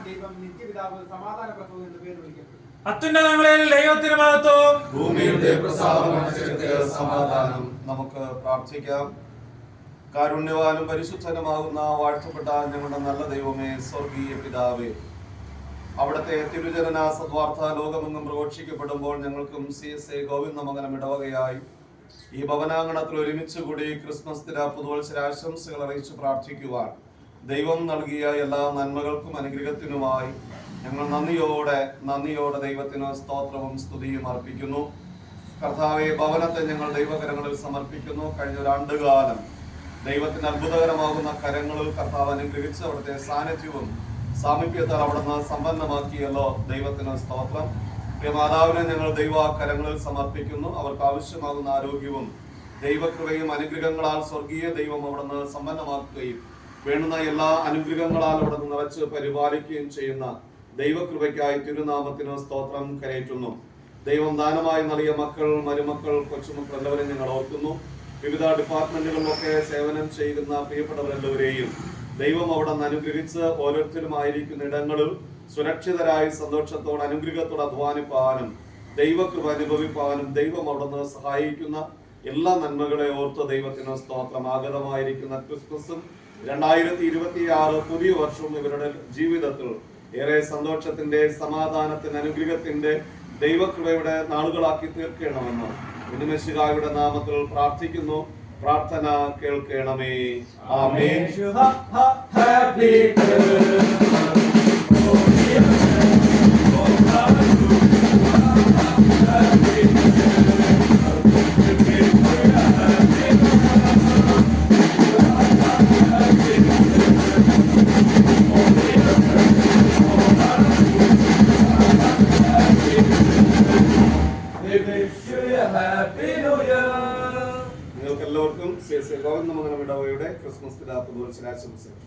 ദൈവം നിത്യപിതാവ് സമാധാന പ്രഭു എന്ന് പേര് വിളിക്കപ്പെട്ടു. അത്യുന്നതങ്ങളിൽ ദൈവത്തിന് മഹത്വം, ഭൂമിയുടെ സമാധാനം. നമുക്ക് പ്രാർത്ഥിക്കാം. കാരുണ്യവാനും പരിശുദ്ധനുമാകുന്ന വാഴ്ത്തപ്പെട്ട ഞങ്ങളുടെ നല്ല ദൈവമേ, സ്വർഗീയ പിതാവേ, അവിടുത്തെ തിരുജനന സദ്വാർത്ത ലോകമെങ്ങും പ്രഘോഷിക്കപ്പെടുമ്പോൾ ഞങ്ങൾക്കും CSA ഗോവിന്ദമംഗലം ഇടവകയായി ഈ ഭവനാങ്കണത്തിൽ ഒരുമിച്ച് കൂടി ക്രിസ്മസ് ദിന പുതുവത്സരാശംസകൾ അറിയിച്ച് പ്രാർത്ഥിക്കുവാൻ ദൈവം നൽകിയ എല്ലാ നന്മകൾക്കും അനുഗ്രഹത്തിനുമായി ഞങ്ങൾ നന്ദിയോടെ ദൈവത്തിന് സ്തോത്രവും സ്തുതിയും അർപ്പിക്കുന്നു. കർത്താവെ, ഭവനത്തെ ഞങ്ങൾ ദൈവകരങ്ങളിൽ സമർപ്പിക്കുന്നു. കഴിഞ്ഞ ഒരു ആണ്ടുകാലം ദൈവത്തിന് അത്ഭുതകരമാകുന്ന കരങ്ങളിൽ കർത്താവ് അനുഗ്രഹിച്ച് അവിടുത്തെ സാന്നിധ്യവും സാമീപ്യത്താൽ അവിടുന്ന് സമ്പന്നമാക്കിയല്ലോ. ദൈവത്തിന് സ്തോത്രം. മാതാവിനെ ഞങ്ങൾ ദൈവകരങ്ങളിൽ സമർപ്പിക്കുന്നു. അവർക്ക് ആവശ്യമാകുന്ന ആരോഗ്യവും ദൈവകൃപയും അനുഗ്രഹങ്ങളാൽ സ്വർഗീയ ദൈവം അവിടുന്ന് സമ്പന്നമാക്കുകയും വേണ്ടുന്ന എല്ലാ അനുഗ്രഹങ്ങളാൽ അവിടുന്ന് നിറച്ച് പരിപാലിക്കുകയും ചെയ്യുന്ന ദൈവകൃപയ്ക്കായി തിരുനാമത്തിന് സ്തോത്രം കരയറ്റുന്നു. ദൈവം ദാനമായി നൽകിയ മക്കൾ, മരുമക്കൾ, കൊച്ചുമക്കൾ എല്ലാവരെയും ഞങ്ങൾ ഓർക്കുന്നു. വിവിധ ഡിപ്പാർട്ട്മെന്റുകളിലൊക്കെ സേവനം ചെയ്യുന്ന പ്രിയപ്പെട്ടവരെല്ലാവരെയും ദൈവം അവിടെ നിന്ന് അനുഗ്രഹിച്ച് ഓരോരുത്തരുമായിരിക്കുന്ന ഇടങ്ങളിൽ സുരക്ഷിതരായി സന്തോഷത്തോടെ അനുഗ്രഹത്തോടെ അധ്വാനിപ്പാനും ദൈവകൃപ അനുഭവിപ്പാനും ദൈവം അവിടെ നിന്ന് സഹായിക്കുന്ന എല്ലാ നന്മകളെ ഓർത്ത് ദൈവത്തിന് സ്തോത്രം. ആഗതമായിരിക്കുന്ന ക്രിസ്മസും 2026 പുതിയ വർഷവും ഇവരുടെ ജീവിതത്തിൽ ഏറെ സന്തോഷത്തിന്റെ, സമാധാനത്തിന്റെ, അനുഗ്രഹത്തിന്റെ, ദൈവകൃപയുടെ നാളുകളാക്കി തീർക്കണമെന്ന് മിശിഹായുടെ നാമത്തിൽ പ്രാർത്ഥിക്കുന്നു. പ്രാർത്ഥന കേൾക്കണമേ. ആമേൻ. എല്ലാവർക്കും CSA ഗോവിന്ദമംഗലം ഇടവകയുടെ ക്രിസ്മസ് ദിന പുതുവത്സരാശംസകൾ.